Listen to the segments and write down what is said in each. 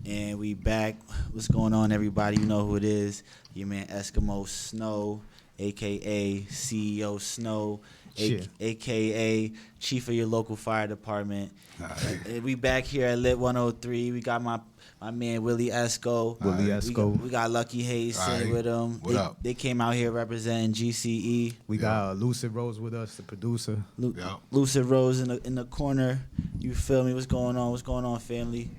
And we back. What's going on, everybody? You know who it is. Your man Eskimo Snow, a.k.a. CEO Snow, a.k.a. Chief of your local fire department. Right. We back here at Lit 103. We got my man Willy Esco. Willy Esco. We got Lucky Hayes sitting with him. What up? They came out here representing GCE. We got Lucid Rose with us, the producer. Lucid Rose in the corner. You feel me? What's going on? What's going on, family?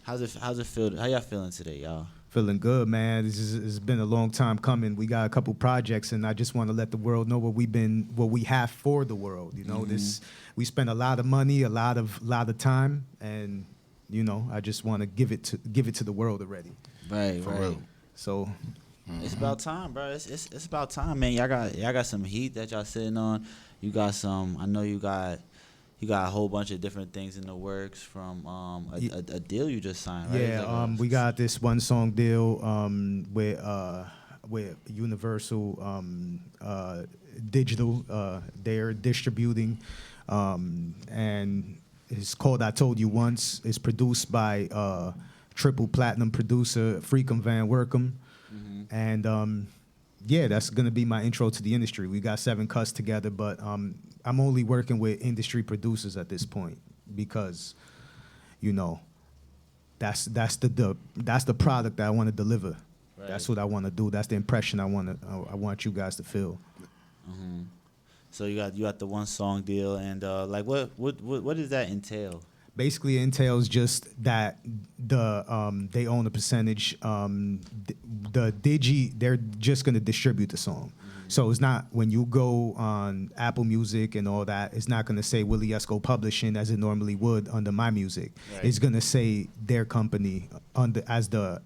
How's it feel? How y'all feeling today, y'all? Feeling good, man. It's been a long time coming. We got a couple projects, and I just want to let the world know what we have for the world. You know, we spent a lot of money, a lot of time, and you know, I just want to give it to the world already. Right, for right. real. So it's about time, bro. It's about time, man. Y'all got some heat that y'all sitting on. You got some. I know you got a whole bunch of different things in the works from a deal you just signed, right? Yeah, like we got this one song deal with Universal Digital. They're distributing, and it's called "I Told You Once." It's produced by triple platinum producer Freakum Van Workum, and yeah, that's gonna be my intro to the industry. We got 7 cuts together, but I'm only working with industry producers at this point because, you know, that's the product that I want to deliver. Right. That's what I want to do. That's the impression I want you guys to feel. Mm-hmm. So you got the one song deal, and like what does that entail? Basically, it entails just that they own a percentage. The Digi, they're just gonna distribute the song. So it's not, when you go on Apple Music and all that, it's not going to say Willy Esco Publishing as it normally would under my music. Right. It's going to say their company as the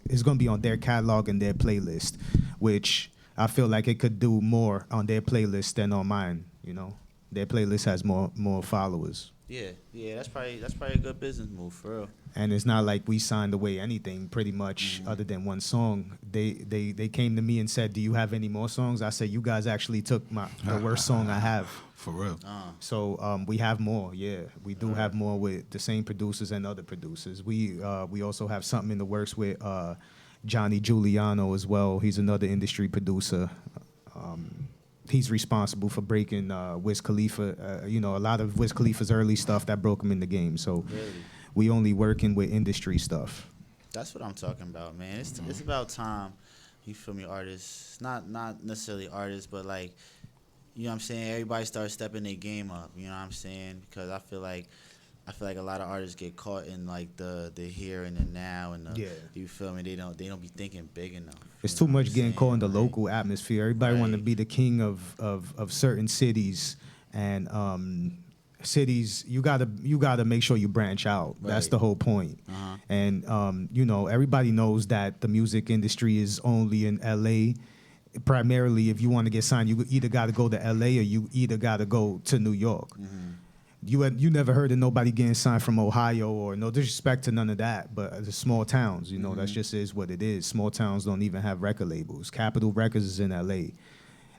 it's going to be on their catalog and their playlist, which I feel like it could do more on their playlist than on mine. You know, their playlist has more followers. Yeah, that's probably a good business move for real. And it's not like we signed away anything, pretty much, other than one song. They came to me and said, "Do you have any more songs?" I said, "You guys actually took the worst song I have." For real. So we have more. Yeah, we do have more with the same producers and other producers. We also have something in the works with Johnny Giuliano as well. He's another industry producer. He's responsible for breaking Wiz Khalifa, a lot of Wiz Khalifa's early stuff that broke him in the game. So we only working with industry stuff. That's what I'm talking about, man. It's about time, you feel me, artists, not necessarily artists, but like, you know what I'm saying, everybody starts stepping their game up, you know what I'm saying? Because I feel like a lot of artists get caught in like the here and the now and you feel me, they don't be thinking big enough. It's too much getting caught in the local atmosphere. Everybody want to be the king of certain cities, and cities you gotta make sure you branch out. Right. That's the whole point. And everybody knows that the music industry is only in LA. Primarily, if you want to get signed, you either got to go to LA or you either got to go to New York. You never heard of nobody getting signed from Ohio, or no disrespect to none of that, but the small towns, that's just is what it is. Small towns don't even have record labels. Capitol Records is in LA.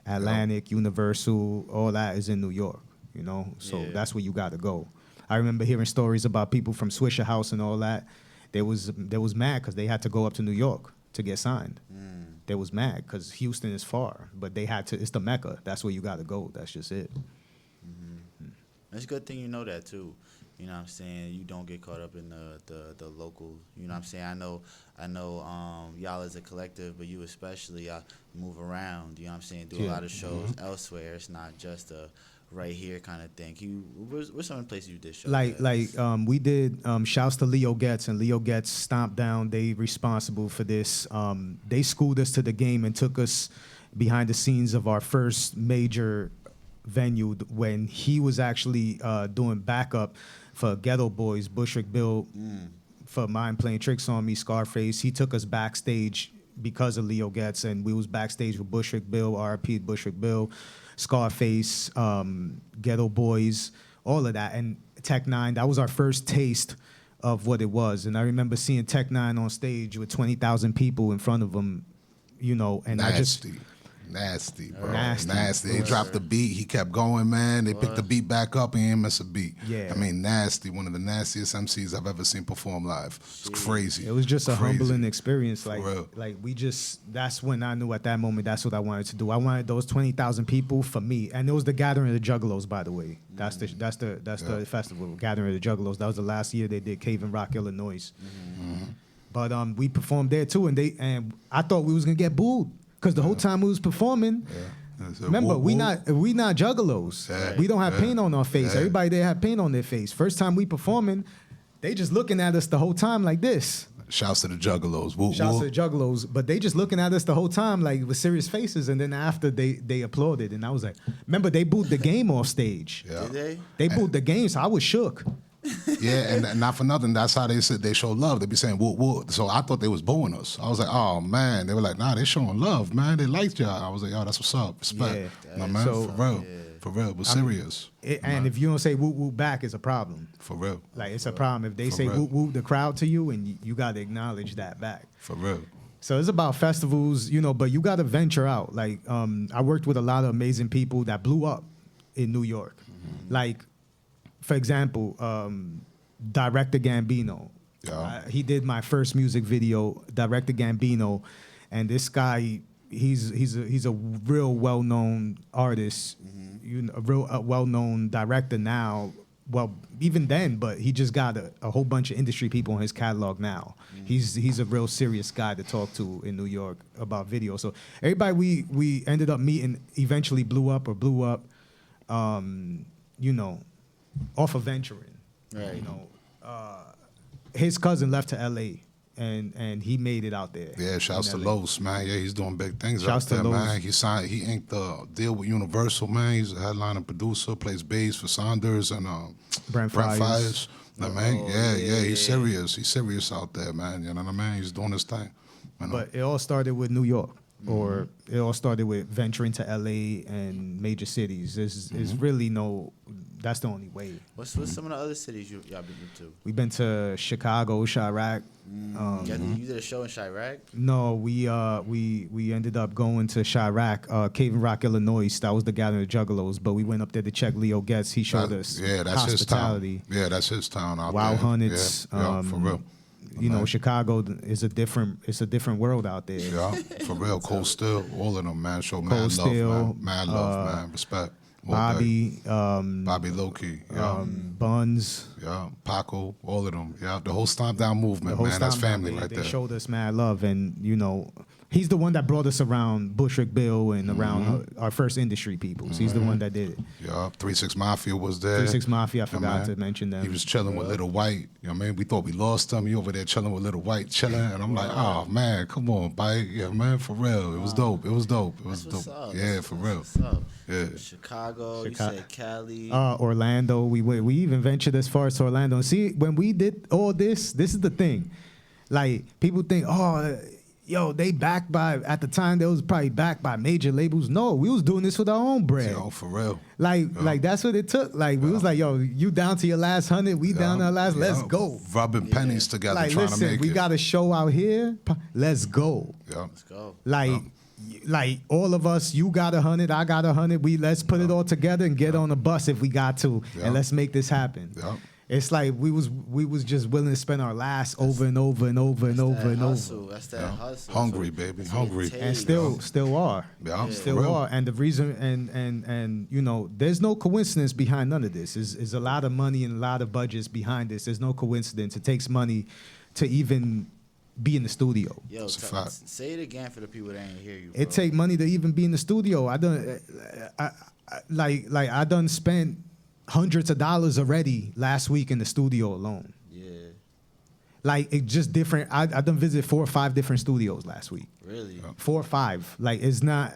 Atlantic, Universal, all that is in New York, So that's where you got to go. I remember hearing stories about people from Swisher House and all that. They was mad because they had to go up to New York to get signed. They was mad because Houston is far, but they had to. It's the Mecca. That's where you got to go. That's just it. It's a good thing you know that too. You know what I'm saying? You don't get caught up in the local, you know what I'm saying? I know y'all as a collective, but you especially move around, you know what I'm saying? Do a lot of shows elsewhere. It's not just a right here kind of thing. Where's some of the places you did shows? We did shouts to Leo Getz, and Leo Getz stomped down. They responsible for this. They schooled us to the game and took us behind the scenes of our first major venue when he was actually doing backup for Ghetto Boys, Bushwick Bill, for Mind Playing Tricks on Me, Scarface. He took us backstage because of Leo Getz, and we was backstage with Bushwick Bill, R.I.P. Bushwick Bill, Scarface, Ghetto Boys, all of that. And Tech Nine, that was our first taste of what it was. And I remember seeing Tech Nine on stage with 20,000 people in front of him, and Nasty. Nasty, bro. Nasty. They dropped the beat. He kept going, man. They picked the beat back up. He ain't miss a beat. Yeah. I mean, nasty. One of the nastiest MCs I've ever seen perform live. It's crazy. It was just a Crazy. humbling experience. Like, real. that's when I knew at that moment that's what I wanted to do. I wanted those 20,000 people for me, and it was the Gathering of the Juggalos, by the way. That's the festival, Gathering of the Juggalos. That was the last year they did Cave in Rock, Illinois. But we performed there too, and I thought we was gonna get booed because the whole time we was performing. Remember, we not juggalos. Yeah. We don't have paint on our face. Yeah. Everybody there had paint on their face. First time we performing, they just looking at us the whole time like this. Shouts to the Juggalos. Woo, Shouts woo. to the juggalos, but they just looking at us the whole time like with serious faces. And then after they applauded, and I was like, remember they booed the game off stage. Yeah. Did they? They booed the game, so I was shook. Yeah, and not for nothing, that's how they said they show love. They be saying, woo, woo. So I thought they was booing us. I was like, oh, man. They were like, nah, they showing love, man. They liked y'all. I was like, yo, that's what's up. Respect. Yeah. No, man, So- for real. For real. But serious. And if you don't say woo woo back, it's a problem. For real. Like it's a problem if they For say real. woo woo the crowd to you, and you got to acknowledge that back. For real. So it's about festivals, but you got to venture out. Like I worked with a lot of amazing people that blew up in New York. Like, for example, Director Gambino. Yeah. He did my first music video, Director Gambino, and this guy, he's a real well-known artist, a real well-known director now. Well, even then, but he just got a whole bunch of industry people in his catalog now. He's a real serious guy to talk to in New York about video. So everybody we ended up meeting eventually blew up, off of venturing. Right. His cousin left to L.A. and he made it out there. Yeah, shouts to in LA. Los, man. Yeah, he's doing big things Shouts out to there, Los. man. He inked the deal with Universal, man. He's a headliner producer, plays bass for Saunders and Brent Fires. Fires. No, man. yeah, He's serious. He's serious out there, man. You know what I mean? He's doing his thing. You know? But it all started with New York, or it all started with venturing to L.A. and major cities. There's really that's the only way. What's some of the other cities y'all been to? We've been to Chicago, Chirac. You did a show in Chirac? No, we ended up going to Chirac, Cave in Rock, Illinois. That was the Gathering of the Juggalos. But we went up there to check Leo Getz. He showed us that's hospitality. his town. Yeah, that's his town out Wild there. Hunnits. Yeah, for real. Chicago is a different world out there. Yeah, for real. Cold Steel, all of them, man. Show Cold mad Steel, love, man. Mad love, man. Respect. All Bobby, day. Bobby Loki, yeah. Buns. Yeah, Paco, all of them. Yeah, the whole Stomp Down movement, man. That's family right they there. showed us mad love, and he's the one that brought us around Bushwick Bill and around our first industry people. So he's the one that did it. Yeah, 3-6 Mafia was there. 3-6 Mafia, I forgot man. to mention them. He was chilling with Little White. You know what I mean? We thought we lost him. He over there chilling with Little White, chilling. And I'm like, oh, man, come on, bite. Yeah, man, for real. It was dope. It was dope. It was That's dope. what's up. Yeah, for real. What's up? Yeah. Chicago, you said Cali. Orlando. We even ventured as far as Orlando. And see, when we did all this is the thing. Like, people think, they backed by, at the time, they was probably backed by major labels. No, we was doing this with our own bread. Yo, for real. Like that's what it took. Like, we was like, yo, you down to your last 100, we down to our last, let's go. Rubbing pennies together, Like, trying listen, to make we it. got a show out here, let's go. Yeah. Let's go. Like all of us, you got 100, I got 100. Let's put it all together and get on a bus if we got to, Yeah. and let's make this happen. Yeah. It's like we was just willing to spend our last over and over and over and over and over, That's that hustle. Hungry, baby. That's what it Hungry. takes. and still are. Yeah, Still for real. are. And the reason, and there's no coincidence behind none of this. Is a lot of money and a lot of budgets behind this. There's no coincidence. It takes money to even be in the studio. Yo, That's a fact. say it again for the people that ain't hear you. Bro. It take money to even be in the studio. I done spent hundreds of dollars already last week in the studio alone. Yeah, Like, it just different. I done visited 4 or 5 different studios last week. really. 4 or 5. Like, it's not.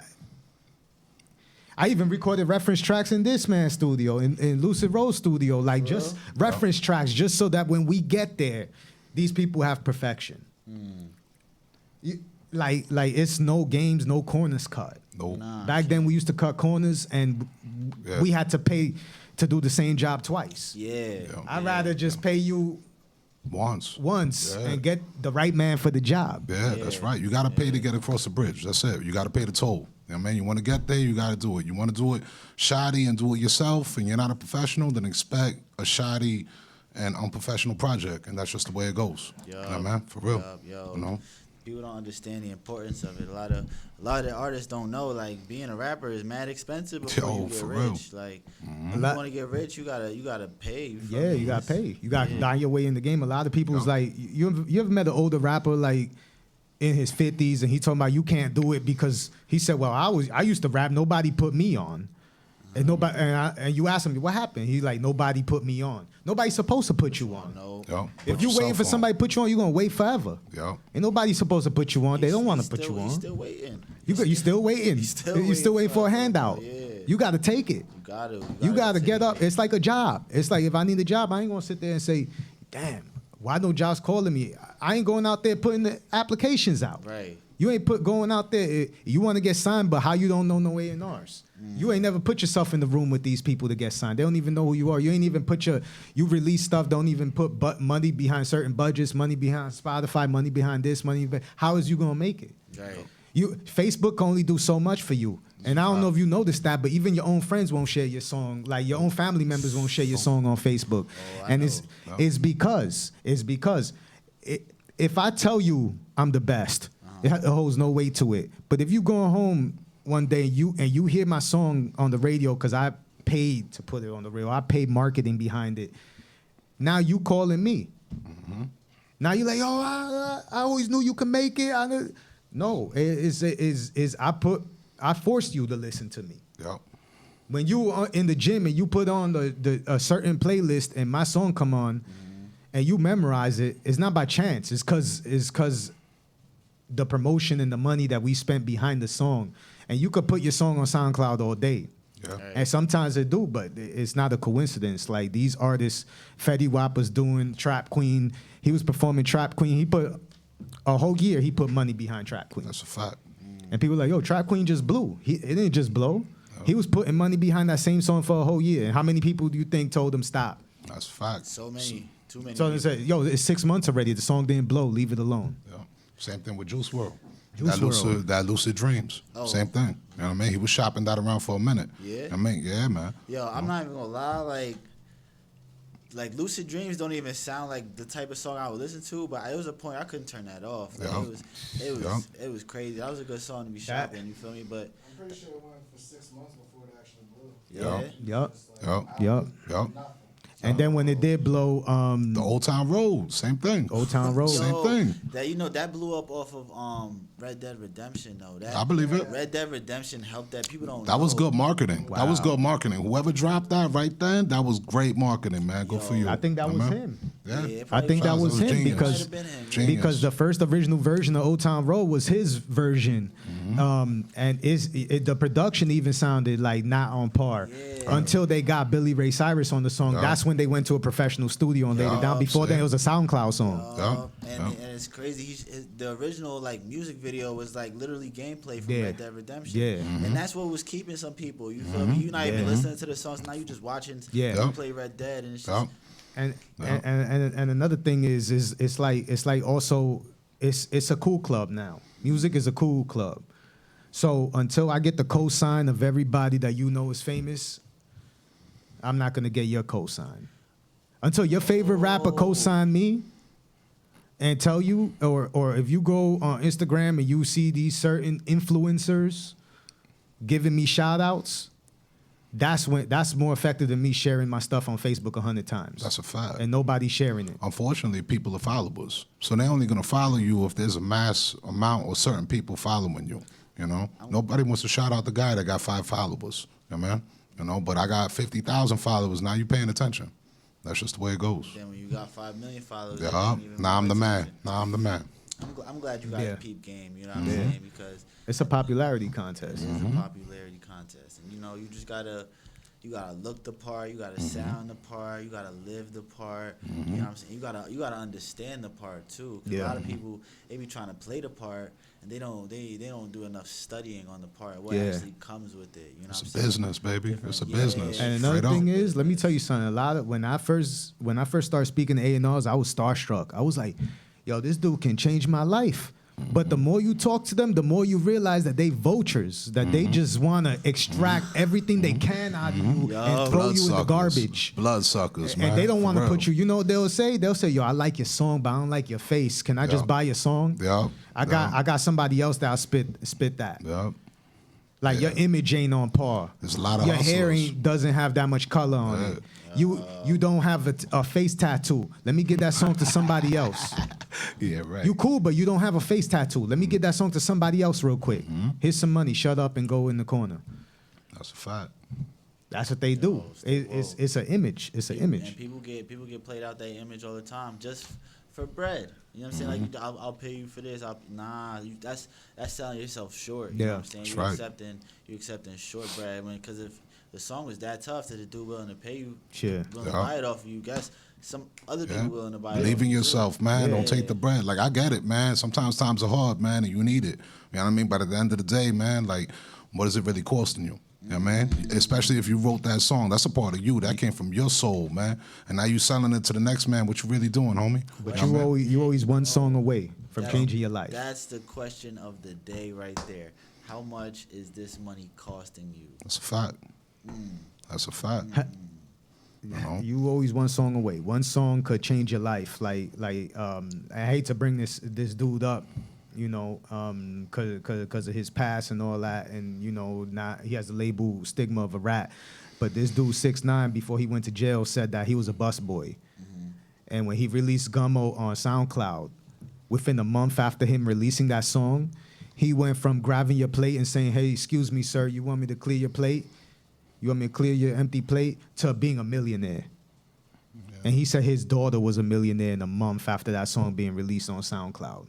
I even recorded reference tracks in this man's studio, in Lucid Rose studio. Like, just reference tracks, just so that when we get there, these people have perfection. Like it's no games, no corners cut. Nope. Nah. Back then, we used to cut corners, and Yeah. we had to pay to do the same job twice. Yeah. I'd rather just pay you Once. once Yeah. and get the right man for the job. Yeah, that's right. You got to pay to get across the bridge. That's it. You got to pay the toll. You know what I mean? You want to get there, you got to do it. You want to do it shoddy and do it yourself, and you're not a professional, then expect a shoddy and unprofessional project, and that's just the way it goes. You know what I mean? For real. Yo. You know? People don't understand the importance of it. A lot of the artists don't know, like, being a rapper is mad expensive before you get for rich. real. Like, if you want to get rich, you gotta pay. You feel Yeah, me? you gotta pay. You gotta buy your way in the game. A lot of people's like, you ever met an older rapper like in his 50s and he talking about you can't do it because he said, well, I used to rap, nobody put me on. And nobody and you ask him what happened. He's like, nobody put me on. Nobody's supposed to put you on. No. Yo, If you waiting for somebody to put you on, you're gonna wait forever. Yo. Ain't nobody supposed to put you on. They don't want to put you He's on. still waiting. You still waiting. You still waiting for a handout. Yeah. You got to take it. You got to get up. It's like a job. It's like if I need a job, I ain't gonna sit there and say, damn, why no jobs calling me? I ain't going out there putting the applications out. Right. You ain't going out there. You want to get signed, but how you don't know no A&Rs? You ain't never put yourself in the room with these people to get signed. They don't even know who you are. You ain't even you release stuff, don't even put money behind certain budgets, money behind Spotify, money behind this, how is you going to make it? Right. Facebook can only do so much for you. And I don't know if you noticed that, but even your own friends won't share your song. Like your own family members won't share your song on Facebook. And it's because if I tell you I'm the best, it holds no weight to it. But if you go home one day and you hear my song on the radio because I paid to put it on the radio, I paid marketing behind it. Now you calling me. Mm-hmm. Now you like, oh, I always knew you could make it. No, I forced you to listen to me. Yep. When you are in the gym and you put on a certain playlist and my song come on, and you memorize it, it's not by chance. It's cause the promotion and the money that we spent behind the song. And you could put your song on SoundCloud all day. Yeah. And sometimes they do, but it's not a coincidence. Like these artists, Fetty Wap was doing Trap Queen. He was performing Trap Queen. He put a whole year, he put money behind Trap Queen. That's a fact. And people were like, yo, Trap Queen just blew. It didn't just blow. He was putting money behind that same song for a whole year. And how many people do you think told him stop? That's a fact. So many. Too many. So they said, yo, it's 6 months already. The song didn't blow. Leave it alone. Yeah. Same thing with Juice WRLD. Juice WRLD. That Lucid Dreams. Oh. Same thing. You know what I mean? He was shopping that around for a minute. Yeah. I mean, yeah, man. Yo, I'm not even gonna lie, like Lucid Dreams don't even sound like the type of song I would listen to, but it was a point I couldn't turn that off. Like, it was crazy. That was a good song to be shopping, you feel me? But I'm pretty sure it went for 6 months before it actually blew. Yup. And then when it did blow, the Old Town Road, same thing. Old Town Road. Same thing. That blew up off of Red Dead Redemption though. I believe it. Red Dead Redemption helped that. People don't know. That was good marketing. Wow. That was good marketing. Whoever dropped that right then, that was great marketing, man. Good for you. I think that was him. Yeah. I think that was him genius. because the first original version of Old Town Road was his version, and the production even sounded like not on par until they got Billy Ray Cyrus on the song. That's when they went to a professional studio and laid it down. Before then, it was a SoundCloud song. And it's crazy. The original music video was literally gameplay from Red Dead Redemption. Yeah. And that's what was keeping some people. You feel me? You're not even listening to the songs. Now you're just watching them play Red Dead, and it's just. And another thing is it's like also it's a cool club now. Music is a cool club. So until I get the cosign of everybody that you know is famous, I'm not gonna get your cosign. Until your favorite rapper cosign me and tell you, or if you go on Instagram and you see these certain influencers giving me shout outs, that's more effective than me sharing my stuff on Facebook 100 times. That's a fact. And nobody's sharing it. Unfortunately, people are followers. So they're only going to follow you if there's a mass amount or certain people following you. You know? Nobody wants to shout out the guy that got 5 followers. You know, man? You know, but I got 50,000 followers. Now you paying attention. That's just the way it goes. Then when you got 5 million followers, now I'm the man. I'm glad you got a peep game. You know what I'm saying? Because it's a popularity contest. It's a popularity contest, and you just gotta look the part. You gotta sound the part. You gotta live the part. You know what I'm saying? You gotta understand the part too. 'Cause a lot of people, they be trying to play the part, and they don't do enough studying on the part. What actually comes with it. You know, it's a business, baby. It's a business. And another thing is, let me tell you something. When I first started speaking to A&Rs, I was starstruck. I was like, yo, this dude can change my life. But the more you talk to them, the more you realize that they vultures, that they just want to extract everything they can out of you and throw you in the garbage. Bloodsuckers, man. And they don't want to For put you, you know what they'll say? They'll say, yo, I like your song, but I don't like your face. Can I just buy your song? Yeah. I got somebody else that'll spit that. Yeah. Like your image ain't on par. There's a lot of your hair hustlers. doesn't have that much color on it. You don't have a face tattoo. Let me give that song to somebody else. Yeah, right. You cool, but you don't have a face tattoo. Let me give that song to somebody else real quick. Here's some money. Shut up and go in the corner. That's a fact. That's what they do. It's an image. It's an image. And people get played out that image all the time just for bread. You know what I'm saying? Like I'll pay you for this. That's selling yourself short. You know what I'm saying? That's You're right. accepting short bread because if the song was that tough that the dude willing to pay you, Sure. willing to buy it off of you, guess some other people willing to buy it. Believe in yourself, man. Yeah. Don't take the bread. Like, I get it, man. Sometimes times are hard, man, and you need it. You know what I mean? But at the end of the day, man, like, what is it really costing you? You know what I mean? Especially if you wrote that song. That's a part of you. That came from your soul, man. And now you selling it to the next man. What you really doing, homie? But You know what I mean? you always one song away from changing your life. That's the question of the day right there. How much is this money costing you? That's a fact. That's a fact. know? You always one song away. One song could change your life. I hate to bring this dude up, you know, cause of his past and all that, and you know, he has the label stigma of a rat. But this dude 6ix9ine, before he went to jail, said that he was a busboy. And when he released Gummo on SoundCloud, within a month after him releasing that song, he went from grabbing your plate and saying, "Hey, excuse me, sir, you want me to clear your plate? You want me to clear your empty plate?" to being a millionaire. Yeah. And he said his daughter was a millionaire in a month after that song being released on SoundCloud.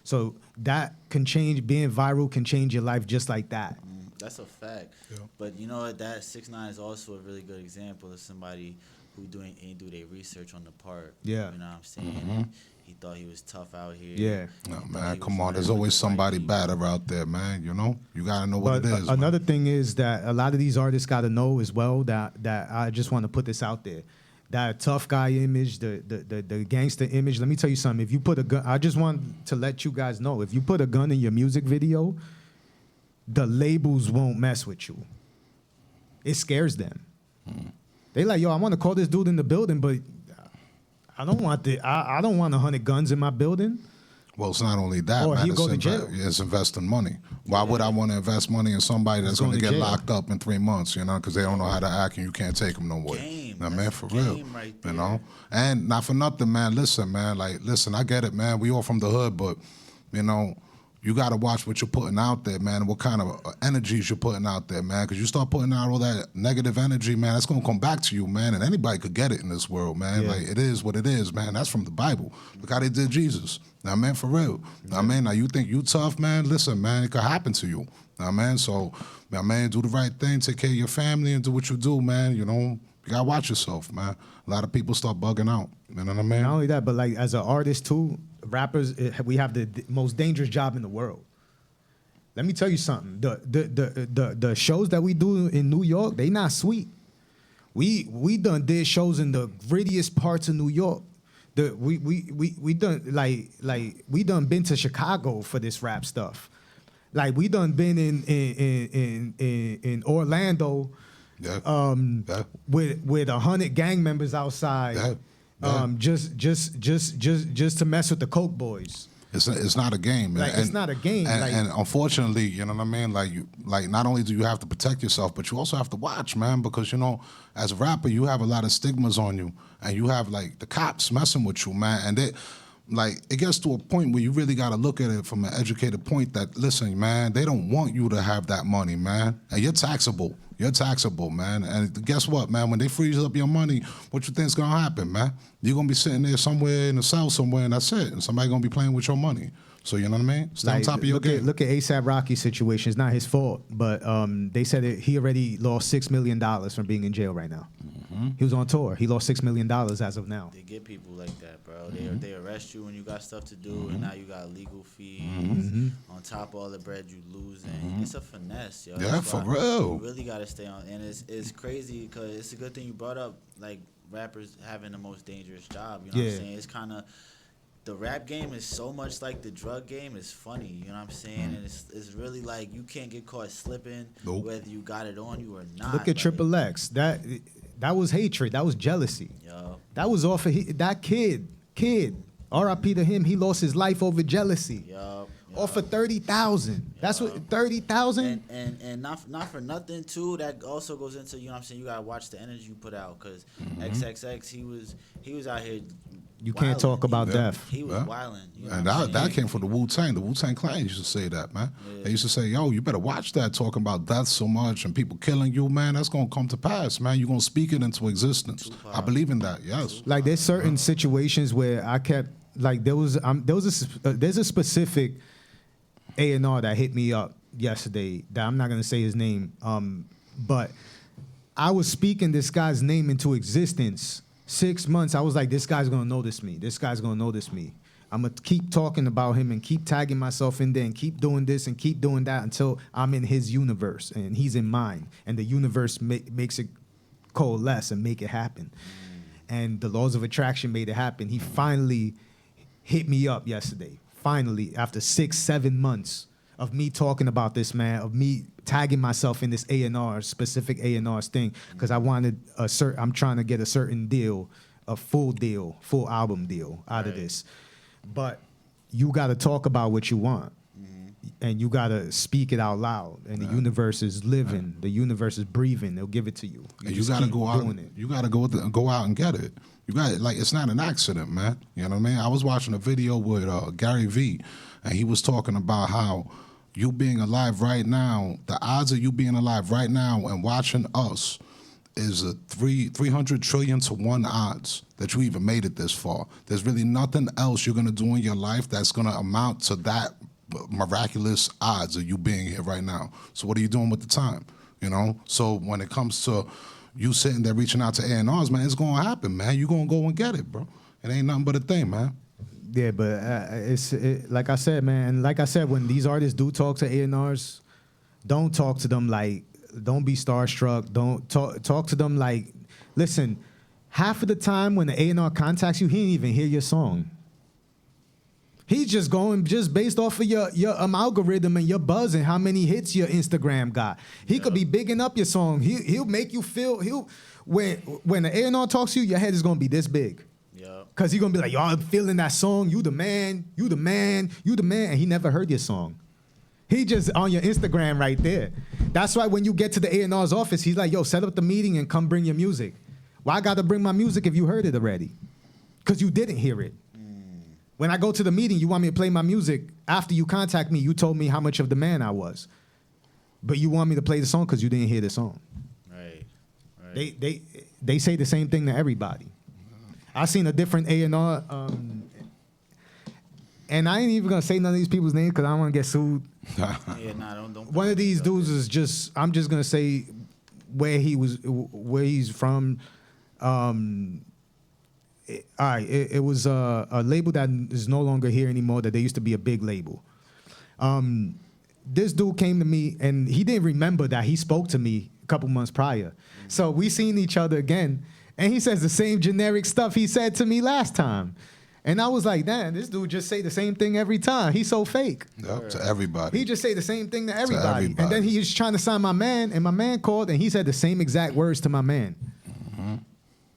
So that can change, being viral can change your life just like that. That's a fact. Yeah. But you know what? That 6ix9ine is also a really good example of somebody who ain't do their research on the part. Yeah. You know what I'm saying? He thought he was tough out here. Yeah. No, man, come on. There's always somebody better out there, man. You know? You got to know what But it is. another thing is that a lot of these artists got to know as well that I just want to put this out there. That tough guy image, the gangster image. Let me tell you something. If you put a gun, I just want to let you guys know, if you put a gun in your music video, the labels won't mess with you. It scares them. They like, yo, I want to call this dude in the building, but I don't want I don't want 100 guns in my building. Well, it's not only that, Or man. he'll go to jail. It's investing money. Why would I want to invest money in somebody that's going to get jail. locked up in 3 months, you know, because they don't know how to act and you can't take them nowhere. Game. Now, man, That's for game real. right You there. know? And not for nothing, man. Listen, man. Like, listen, I get it, man. We all from the hood, but, you know, you got to watch what you're putting out there, man, and what kind of energies you're putting out there, man, because you start putting out all that negative energy, man, that's going to come back to you, man, and anybody could get it in this world, man. Yeah. Like, it is what it is, man. That's from the Bible. Look how they did Jesus. Now, man, for real. Now, man, now you think you tough, man? Listen, man, it could happen to you. Now, man, so, now, man, do the right thing, take care of your family, and do what you do, man. You know, you got to watch yourself, man. A lot of people start bugging out. You know what I mean? Not only that, but like as an artist too, rappers, we have the most dangerous job in the world. Let me tell you something. The shows that we do in New York, they not sweet. We done did shows in the grittiest parts of New York. We done we done been to Chicago for this rap stuff. Like we done been in Orlando. Yeah. With 100 gang members outside, just to mess with the Coke boys. It's not a game, man. Like, it's not a game. And unfortunately, you know what I mean? Like not only do you have to protect yourself, but you also have to watch, man, because, you know, as a rapper, you have a lot of stigmas on you, and you have, like, the cops messing with you, man, and it gets to a point where you really got to look at it from an educated point that, listen, man, they don't want you to have that money, man, and you're taxable. You're taxable, man. And guess what, man? When they freeze up your money, what you think's gonna happen, man? You're gonna be sitting there somewhere in the South somewhere, and that's it. And somebody gonna be playing with your money. So you know what I mean? Stay on top of your game. Look at ASAP Rocky's situation. It's not his fault, but they said he already lost $6 million from being in jail right now. He was on tour. He lost $6 million as of now. They get people like that, bro. They arrest you when you got stuff to do, and now you got legal fees on top of all the bread you losing. It's a finesse, yo. Yeah, That's for why real. You really gotta stay on, and it's crazy because it's a good thing you brought up like rappers having the most dangerous job. You know what I'm saying? It's kind of the rap game is so much like the drug game. It's funny, you know what I'm saying? And it's really like you can't get caught slipping, Nope. whether you got it on you or not. Look at like, Triple X. That was hatred. That was jealousy. Yo, That was off of that kid. R.I.P. to him. He lost his life over jealousy. yo. Off of 30,000. That's what 30,000. And not for nothing too. That also goes into, you know what I'm saying, you gotta watch the energy you put out, because XXX he was out here. You can't wilding. talk about Yeah. death. He was Yeah. wilding. You know And what I'm that saying? came from the Wu-Tang. The Wu-Tang Clan used to say that, man. They used to say, yo, you better watch that, talking about death so much and people killing you, man. That's going to come to pass, man. You're going to speak it into existence. I believe in that, yes. Like there's certain situations where I kept like there's a specific A&R that hit me up yesterday that I'm not gonna say his name, but I was speaking this guy's name into existence. 6 months, I was like, this guy's gonna notice me. This guy's gonna notice me. I'm gonna keep talking about him and keep tagging myself in there and keep doing this and keep doing that until I'm in his universe and he's in mine, and the universe makes it coalesce and make it happen. And the laws of attraction made it happen. He finally hit me up yesterday. Finally, after 6-7 months of me talking about this, man, of me tagging myself in this A&R, specific A&R thing, because I wanted I'm trying to get a certain deal, a full album deal out of this. But you got to talk about what you want. And you got to speak it out loud. And the universe is living. The universe is breathing. They'll give it to you. And you just got to keep go out. doing it. You got to go out and get it. You got it. Like, it's not an accident, man. You know what I mean? I was watching a video with Gary Vee, and he was talking about how you being alive right now, the odds of you being alive right now and watching us is a 300 trillion to 1 odds that you even made it this far. There's really nothing else you're gonna do in your life that's gonna amount to that miraculous odds of you being here right now. So what are you doing with the time? You know. So when it comes to you sitting there reaching out to A&Rs, man, it's gonna happen, man. You gonna go and get it, bro. It ain't nothing but a thing, man. Yeah, but it's like I said, man. Like I said, when these artists do talk to A&Rs, don't talk to them like, don't be starstruck. Don't talk to them like, listen. Half of the time when the A&R contacts you, he didn't even hear your song. He's just going just based off of your algorithm and your buzz and how many hits your Instagram got. He could be bigging up your song. He'll make you feel when the A&R talks to you, your head is gonna be this big. Yeah. Cause he's gonna be like, yo, I'm feeling that song. You the man. You the man. You the man. And he never heard your song. He just on your Instagram right there. That's why when you get to the A&R's office, he's like, yo, set up the meeting and come bring your music. Why I gotta bring my music if you heard it already? Cause you didn't hear it. When I go to the meeting, you want me to play my music. After you contact me, you told me how much of the man I was. But you want me to play the song because you didn't hear the song. Right. They say the same thing to everybody. I seen a different A&R, and I ain't even gonna say none of these people's names because I don't want to get sued. Yeah, nah, don't. One of these dudes is just, I'm just gonna say where he's from. All right, it was a label that is no longer here anymore. That they used to be a big label. This dude came to me and he didn't remember that he spoke to me a couple months prior. So we seen each other again, and he says the same generic stuff he said to me last time. And I was like, damn, this dude just say the same thing every time. He's so fake. Yep, to everybody. He just say the same thing to everybody. everybody. And then he was trying to sign my man, and my man called, and he said the same exact words to my man.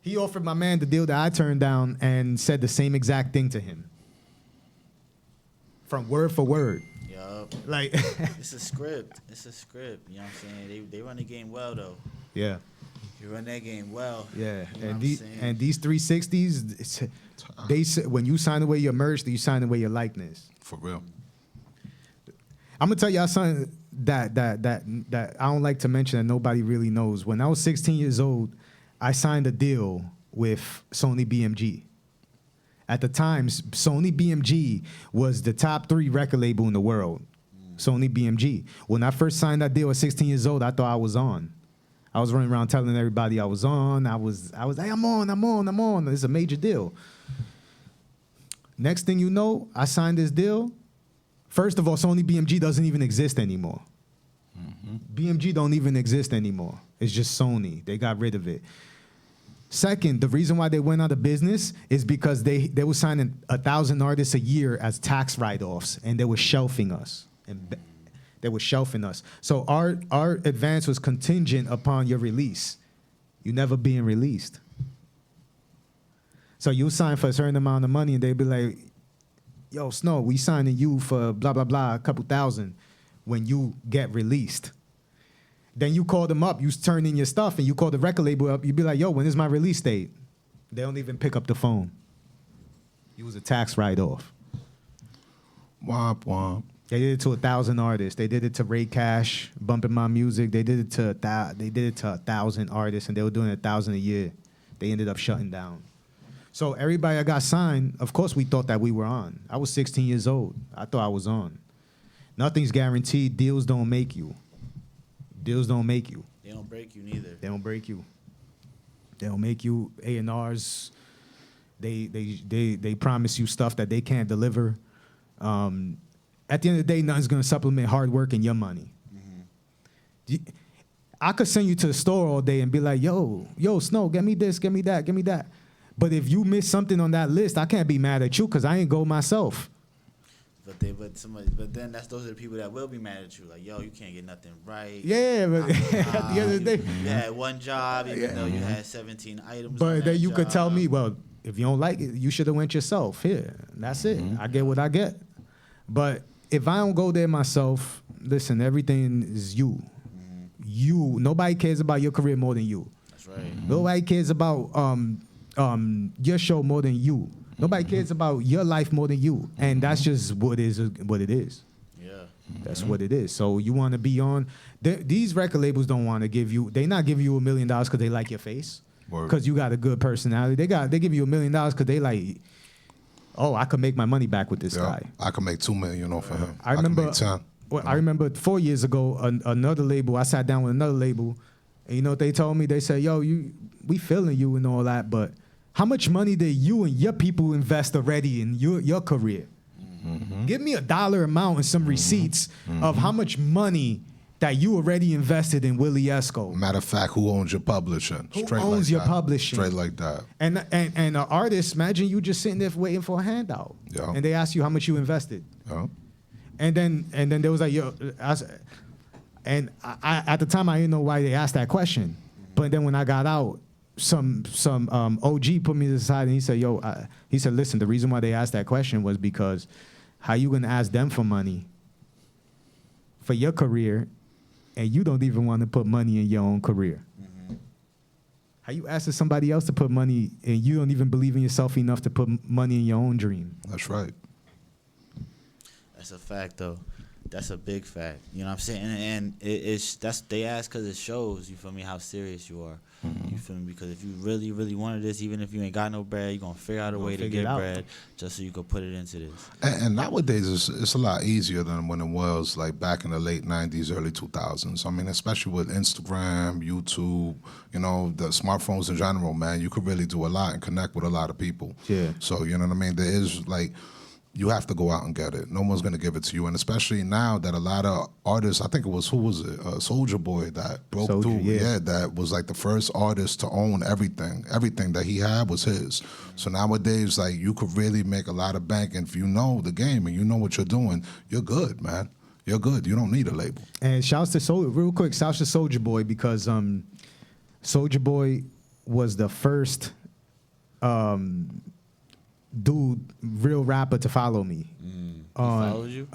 He offered my man the deal that I turned down and said the same exact thing to him. From word for word. Yup. Like, It's a script. It's a script. You know what I'm saying? They run the game well though. yeah. You run that game well. Yeah, You know and what I'm these saying? 360s, they say, when you sign away your merch, you sign away your likeness. For real. I'm gonna tell y'all something that I don't like to mention that nobody really knows. When I was 16 years old, I signed a deal with Sony BMG. At the time, Sony BMG was the top 3 record label in the world. Sony BMG. When I first signed that deal at 16 years old, I thought I was on. I was running around telling everybody I was on. I was like, I'm on. It's a major deal. Next thing you know, I signed this deal. First of all, Sony BMG doesn't even exist anymore. BMG don't even exist anymore. It's just Sony. They got rid of it. Second, the reason why they went out of business is because they were signing 1,000 artists a year as tax write-offs, and they were shelving us. They were shelving us. So our advance was contingent upon your release. You never being released. So you sign for a certain amount of money, and they'd be like, yo, Snow, we signing you for blah, blah, blah, a couple thousand when you get released. Then you call them up, you turn in your stuff, and you call the record label up, you be like, yo, when is my release date? They don't even pick up the phone. You was a tax write-off. Womp womp. They did it to 1,000 artists. They did it to Ray Cash, bumping my music. They did it to 1,000 artists, and they were doing 1,000 a year. They ended up shutting down. So everybody that got signed, of course we thought that we were on. I was 16 years old. I thought I was on. Nothing's guaranteed. Deals don't make you. Deals don't make you. They don't break you neither. They don't break you. They don't make you. A&Rs, they promise you stuff that they can't deliver. At the end of the day, nothing's going to supplement hard work and your money. Mm-hmm. I could send you to the store all day and be like, yo, Snow, get me this, get me that, get me that. But if you miss something on that list, I can't be mad at you because I ain't go myself. But then those are the people that will be mad at you. Like, yo, you can't get nothing right. Yeah, but at the end of the day, you had one job, even though you had 17 items. But then you could tell me, well, if you don't like it, you should have went yourself. Here, that's it. I get what I get. But if I don't go there myself, listen, everything is you. Mm-hmm. You. Nobody cares about your career more than you. That's right. Nobody cares about your show more than you. Nobody cares about your life more than you. And that's just what it is. Yeah. That's what it is. So you want to be on. These record labels don't want to give you. They not giving you $1 million because they like your face. Because you got a good personality. They give you $1 million because they like, oh, I could make my money back with this guy. I could make $2 million off of him. I remember. Could make 10. Well, I remember 4 years ago, another label. I sat down with another label, and you know what they told me? They said, "Yo, we feeling you and all that, but how much money did you and your people invest already in your career? Mm-hmm. Give me a dollar amount and some receipts of how much money that you already invested in Willy Esco. Matter of fact, who owns your publishing? Who owns your publishing? Straight like that. And an artist, imagine you just sitting there waiting for a handout, and they ask you how much you invested. Yeah. And then there was like, yo, I at the time I didn't know why they asked that question, but then when I got out, some OG put me to the side and he said, he said, listen, the reason why they asked that question was because how you gonna ask them for money for your career, and you don't even want to put money in your own career? Mm-hmm. How you asking somebody else to put money and you don't even believe in yourself enough to put money in your own dream? That's right. That's a fact, though. That's a big fact. You know what I'm saying? And they ask because it shows, you feel me, how serious you are. Mm-hmm. You feel me? Because if you really, really wanted this, even if you ain't got no bread, you're going to figure out a way to get bread just so you can put it into this. And nowadays, it's a lot easier than when it was like back in the late 90s, early 2000s. I mean, especially with Instagram, YouTube, you know, the smartphones in general, man, you could really do a lot and connect with a lot of people. Yeah. So, you know what I mean? There is like, you have to go out and get it. No one's going to give it to you. And especially now that a lot of artists, I think it was, who was it? Soulja Boy that broke through. Yeah, that was like the first artist to own everything. Everything that he had was his. So nowadays, like, you could really make a lot of bank. And if you know the game and you know what you're doing, you're good, man. You're good. You don't need a label. And shouts to Soulja Boy, because Soulja Boy was the first real rapper to follow me. He followed you?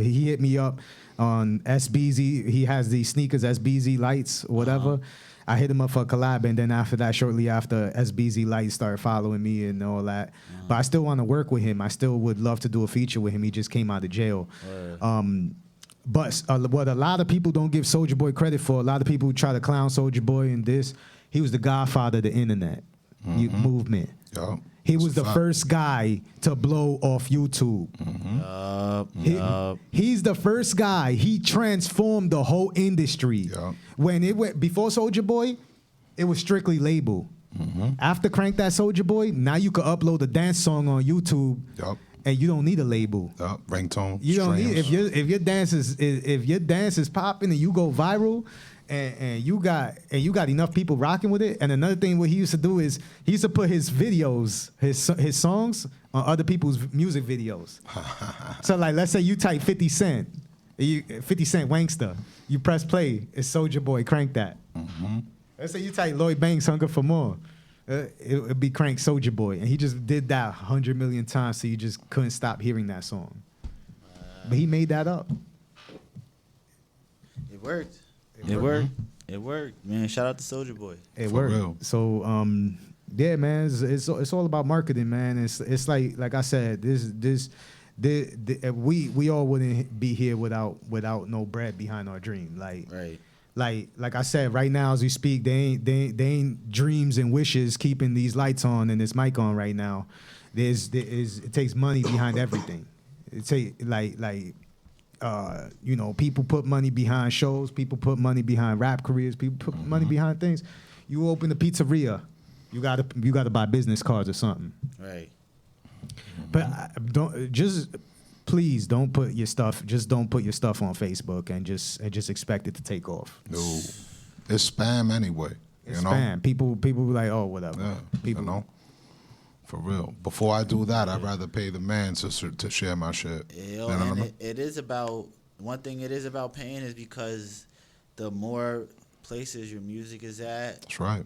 He hit me up on SBZ. He has these sneakers, SBZ Lights, whatever. I hit him up for a collab, and then after that, shortly after, SBZ Lights started following me and all that. But I still want to work with him. I still would love to do a feature with him. He just came out of jail. But what a lot of people don't give Soulja Boy credit for, a lot of people try to clown Soulja Boy in this, he was the godfather of the internet movement. Yeah. He was the first guy to blow off YouTube. He's the first guy. He transformed the whole industry. When it went before Soulja Boy, it was strictly label. After Crank That Soulja Boy, now you could upload a dance song on YouTube, and you don't need a label. Ringtone. You don't need, if your dance is popping and you go viral, and you got enough people rocking with it. And another thing, what he used to do is he used to put his videos, his songs on other people's music videos. So like, let's say you type 50 Cent, 50 Cent Wankster, you press play, it's Soulja Boy, Crank That. Mm-hmm. Let's say you type Lloyd Banks, Hunger for More, it'd be Crank Soulja Boy, and he just did that 100 million times, so you just couldn't stop hearing that song. But he made that up. It worked. It worked. It worked, man. Shout out to Soulja Boy. It For worked. real. So yeah, man, it's all about marketing, man. It's like I said, we all wouldn't be here without no bread behind our dream. Right. Like I said, right now as we speak, they ain't dreams and wishes keeping these lights on and this mic on right now. It takes money behind everything. It take people put money behind shows, people put money behind rap careers, people put money behind things. You open a pizzeria, you gotta buy business cards or something. Right. But please don't put your stuff on Facebook and just expect it to take off. No, it's spam anyway. It's spam. People be like, oh, whatever. Yeah, People, you know, for real. Before I do that, I'd rather pay the man to share my shit. Yo, and it is about one thing. It is about paying is because the more places your music is at, That's right.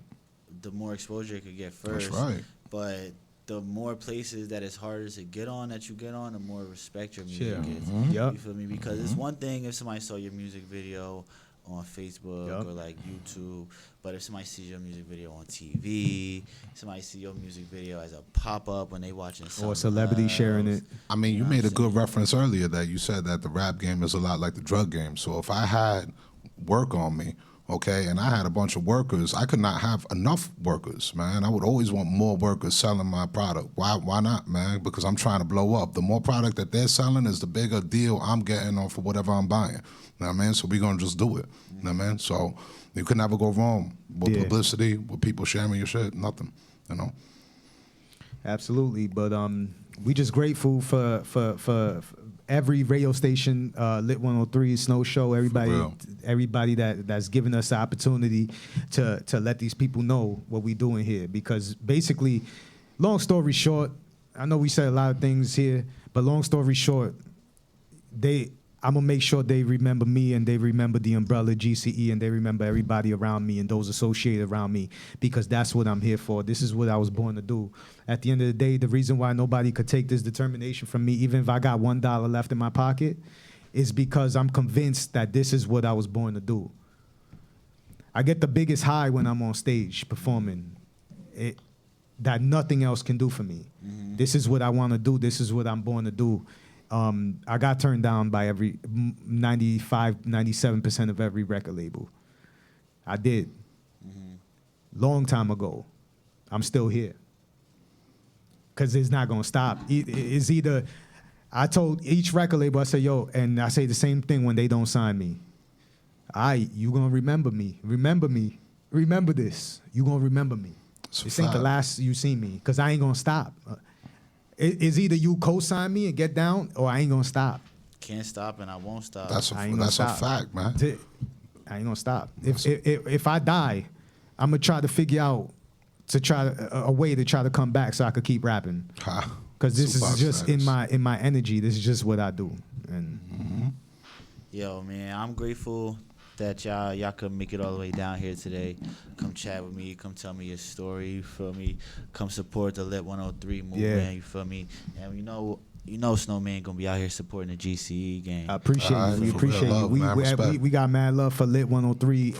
the more exposure it could get first. That's right. But the more places that it's harder to get on, the more respect your music Yeah. gets. Yep. You feel me? Because it's one thing if somebody saw your music video on Facebook Yep. or like YouTube, but if somebody sees your music video on TV, somebody see your music video as a pop-up when they watching something or celebrity else. sharing it. I mean, you know made what a I'm good reference earlier that you said that the rap game is a lot like the drug game. So if I had work on me, okay, and I had a bunch of workers, I could not have enough workers, man. I would always want more workers selling my product. Why not, man? Because I'm trying to blow up. The more product that they're selling is the bigger deal I'm getting on for whatever I'm buying. You know what I mean? So we're going to just do it. You know what I mean? So you could never go wrong with publicity, with people sharing your shit, nothing, you know? Absolutely, but we just grateful for every radio station, Lit 103, Snow Show, everybody that's given us the opportunity to let these people know what we doing here. Because basically, long story short, I know we said a lot of things here, but long story short, I'm gonna make sure they remember me and they remember the umbrella GCE and they remember everybody around me and those associated around me, because that's what I'm here for. This is what I was born to do. At the end of the day, the reason why nobody could take this determination from me, even if I got $1 left in my pocket, is because I'm convinced that this is what I was born to do. I get the biggest high when I'm on stage performing. That nothing else can do for me. Mm-hmm. This is what I want to do. This is what I'm born to do. I got turned down by every 95, 97% of every record label. I did. Mm-hmm. Long time ago. I'm still here. Because it's not going to stop. It's either, I told each record label, I say, yo, and I say the same thing when they don't sign me. You going to remember me. Remember me. Remember this. You going to remember me. This ain't the last you see me, because I ain't going to stop. It's either you co-sign me and get down, or I ain't gonna stop. Can't stop and I won't stop. That's a fact, man. I ain't gonna stop. If I die, I'm gonna try to figure out a way to try to come back so I could keep rapping. Because this is just in my energy. This is just what I do. And yo, man, I'm grateful that y'all could make it all the way down here today. Come chat with me. Come tell me your story. You feel me? Come support the Lit 103 movement. Yeah. You feel me? And you know Snowman gonna be out here supporting the GCE game. I appreciate you. We appreciate you. We got mad love for Lit 103.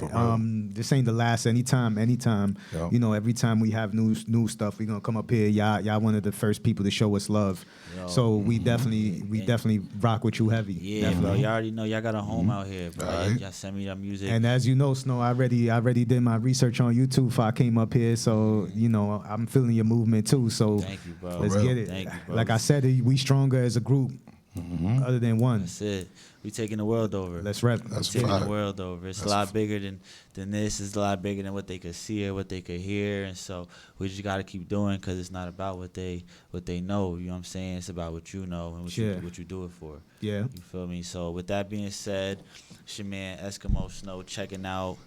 This ain't the last. Anytime. Yep. You know, every time we have new stuff, we gonna come up here. Y'all one of the first people to show us love. Yo, so we definitely rock with you heavy. Yeah, definitely. bro. Y'all already know y'all got a home out here, bro. Right. Y'all send me that music. And as you know, Snow, I already did my research on YouTube before I came up here. So you know, I'm feeling your movement too. So thank you, bro. Let's get it. Thank you, bro. Like I said, we stronger as a group. other than one. That's it. We taking the world over. Let's rep. That's Taking fire. the world over. It's That's a lot bigger than this. It's a lot bigger than what they could see or what they could hear. And so we just got to keep doing, because it's not about what they know. You know what I'm saying? It's about what you know and what you do it for. Yeah. You feel me? So with that being said, it's your man Eskimo Snow checking out.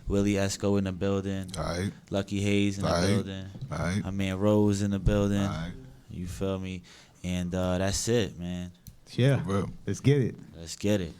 Willy Esco in the building. All right. Lucky Hayes in the building. All right. My man Rose in the building. All right. You feel me? And that's it, man. Yeah. For real. Let's get it. Let's get it.